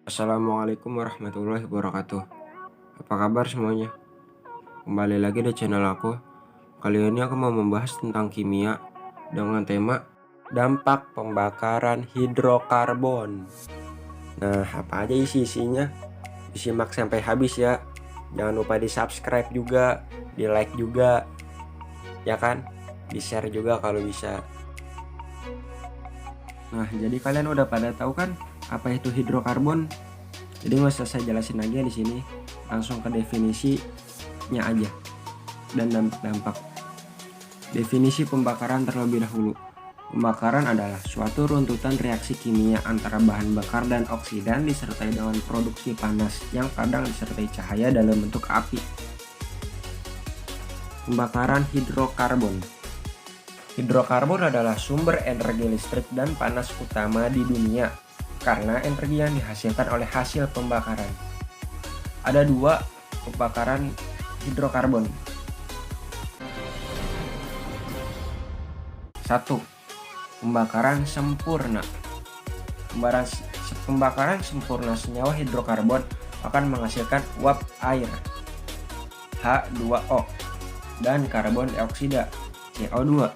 Assalamualaikum warahmatullahi wabarakatuh. Apa kabar semuanya? Kembali lagi di channel aku. Kali ini aku mau membahas tentang kimia dengan tema dampak pembakaran hidrokarbon. Nah, apa aja isinya? Disimak sampai habis ya. Jangan lupa di subscribe juga, di like juga, ya kan? Di share juga kalau bisa. Nah, jadi kalian udah pada tahu kan apa itu hidrokarbon? Jadi nggak usah saya jelasin lagi di sini, langsung ke definisinya aja dan dampak. Definisi pembakaran terlebih dahulu. Pembakaran adalah suatu runtutan reaksi kimia antara bahan bakar dan oksidan disertai dengan produksi panas yang kadang disertai cahaya dalam bentuk api. Pembakaran hidrokarbon. Hidrokarbon adalah sumber energi listrik dan panas utama di dunia karena energi yang dihasilkan oleh hasil pembakaran. Ada dua pembakaran hidrokarbon. 1. Pembakaran sempurna. Pembakaran sempurna senyawa hidrokarbon akan menghasilkan uap air H2O dan karbon dioksida CO2.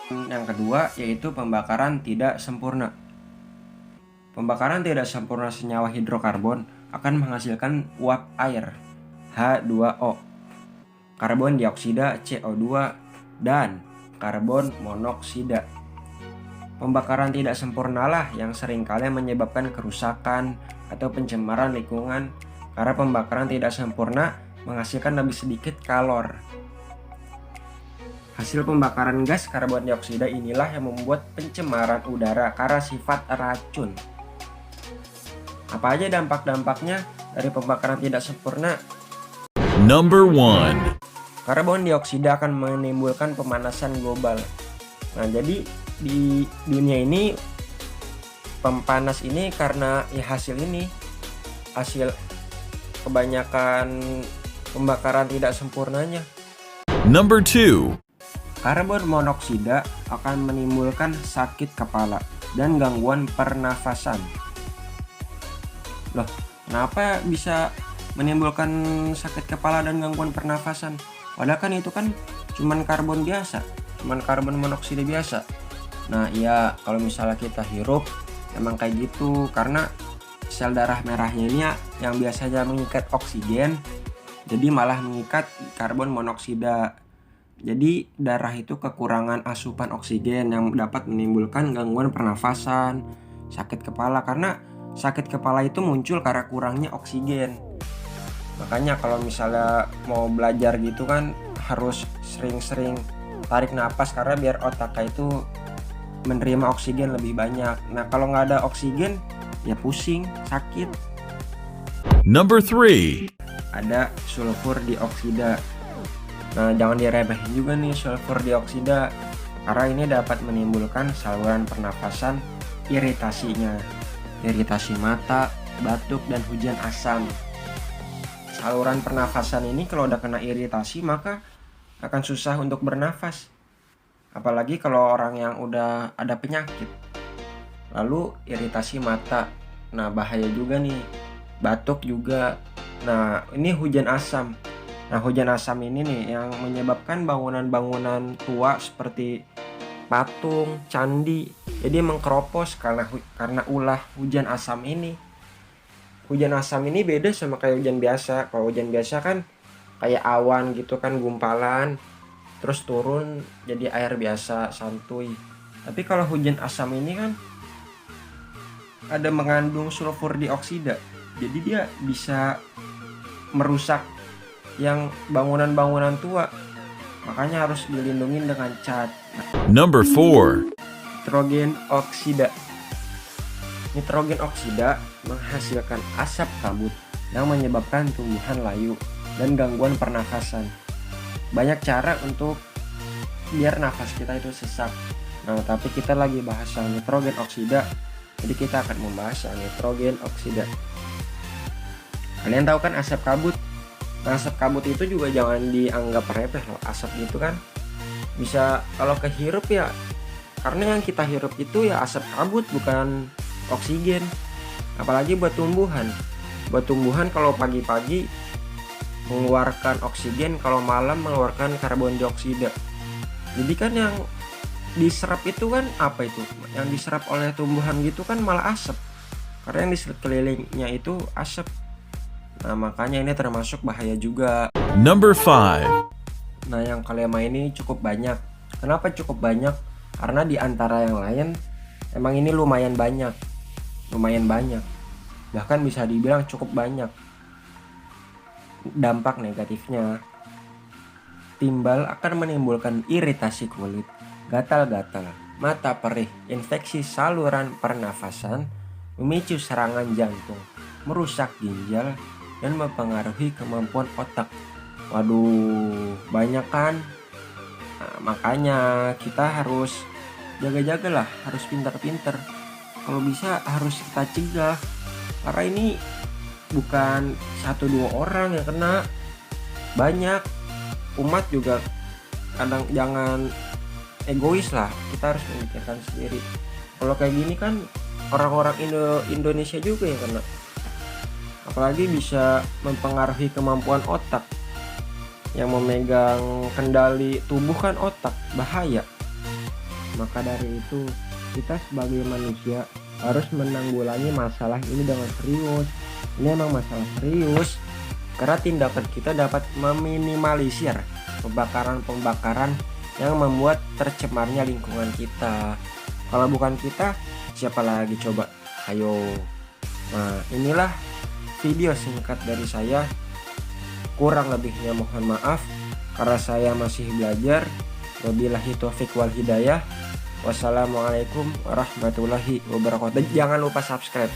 Yang kedua yaitu pembakaran tidak sempurna. Pembakaran tidak sempurna senyawa hidrokarbon akan menghasilkan uap air H2O, karbon dioksida CO2, dan karbon monoksida. Pembakaran tidak sempurnalah yang seringkali menyebabkan kerusakan atau pencemaran lingkungan karena pembakaran tidak sempurna menghasilkan lebih sedikit kalor. Hasil pembakaran gas karbon dioksida inilah yang membuat pencemaran udara karena sifat racun. Apa aja dampak-dampaknya dari pembakaran tidak sempurna? Number 1. Karbon dioksida akan menimbulkan pemanasan global. Nah, jadi di dunia ini pemanas ini karena hasil kebanyakan pembakaran tidak sempurnanya. Number 2. Karbon monoksida akan menimbulkan sakit kepala dan gangguan pernafasan. Loh, kenapa bisa menimbulkan sakit kepala dan gangguan pernafasan? Padahal kan itu kan cuman karbon biasa, cuman karbon monoksida biasa. Nah iya, kalau misalnya kita hirup emang kayak gitu karena sel darah merahnya ini yang biasanya mengikat oksigen jadi malah mengikat karbon monoksida. Jadi darah itu kekurangan asupan oksigen yang dapat menimbulkan gangguan pernafasan, sakit kepala karena sakit kepala itu muncul karena kurangnya oksigen. Makanya kalau misalnya mau belajar gitu kan harus sering-sering tarik napas karena biar otaknya itu menerima oksigen lebih banyak. Nah kalau nggak ada oksigen ya pusing, sakit. Number 3. Ada sulfur dioksida. Nah jangan diremehin juga nih sulfur dioksida karena ini dapat menimbulkan saluran pernafasan iritasinya, iritasi mata, batuk, dan hujan asam. Saluran pernafasan ini kalau udah kena iritasi maka akan susah untuk bernafas. Apalagi kalau orang yang udah ada penyakit. Lalu iritasi mata. Nah bahaya juga nih. Batuk juga. Nah ini hujan asam. Nah hujan asam ini nih yang menyebabkan bangunan-bangunan tua seperti patung, candi jadi mengkeropos karena ulah hujan asam ini. Hujan asam ini beda sama kayak hujan biasa. Kalau hujan biasa kan kayak awan gitu kan, gumpalan terus turun jadi air biasa santuy. Tapi kalau hujan asam ini kan ada mengandung sulfur dioksida. Jadi dia bisa merusak yang bangunan-bangunan tua. Makanya harus dilindungi dengan cat. Number 4. Nitrogen oksida. Nitrogen oksida menghasilkan asap kabut yang menyebabkan tumbuhan layu dan gangguan pernafasan. Banyak cara untuk biar nafas kita itu sesak. Nah, tapi kita lagi bahas nitrogen oksida, jadi kita akan membahas nitrogen oksida. Kalian tahu kan asap kabut? Nah, asap kabut itu juga jangan dianggap remeh loh. Asap gitu kan bisa kalau kehirup ya, karena yang kita hirup itu ya asap kabut bukan oksigen. Apalagi buat tumbuhan. Buat tumbuhan kalau pagi-pagi mengeluarkan oksigen, kalau malam mengeluarkan karbon dioksida. Jadi kan yang diserap itu kan apa itu? Yang diserap oleh tumbuhan gitu kan malah asap. Karena yang di sekelilingnya itu asap. Nah, makanya ini termasuk bahaya juga. Number 5. Nah, yang kalema ini cukup banyak. Kenapa cukup banyak? Karena di antara yang lain emang ini lumayan banyak. Bahkan bisa dibilang cukup banyak. Dampak negatifnya, timbal akan menimbulkan iritasi kulit, gatal-gatal, mata perih, infeksi saluran pernafasan, memicu serangan jantung, merusak ginjal, dan mempengaruhi kemampuan otak. Waduh, banyak kan? Nah, makanya kita harus jaga-jaga lah, harus pintar-pintar. Kalau bisa harus kita cegah. Karena ini bukan 1-2 orang yang kena, banyak. Umat juga kadang jangan egois lah, kita harus memikirkan sendiri. Kalau kayak gini kan orang-orang Indonesia juga yang kena. Apalagi bisa mempengaruhi kemampuan otak. Yang memegang kendali tubuh kan otak, bahaya. Maka dari itu kita sebagai manusia harus menanggulangi masalah ini dengan serius. Ini emang masalah serius, karena tindakan kita dapat meminimalisir pembakaran yang membuat tercemarnya lingkungan kita. Kalau bukan kita, siapa lagi coba? Ayo. Nah, inilah video singkat dari saya. Kurang lebihnya mohon maaf karena saya masih belajar. Wabillahi taufik wal hidayah. Wassalamualaikum warahmatullahi wabarakatuh. Dan jangan lupa subscribe.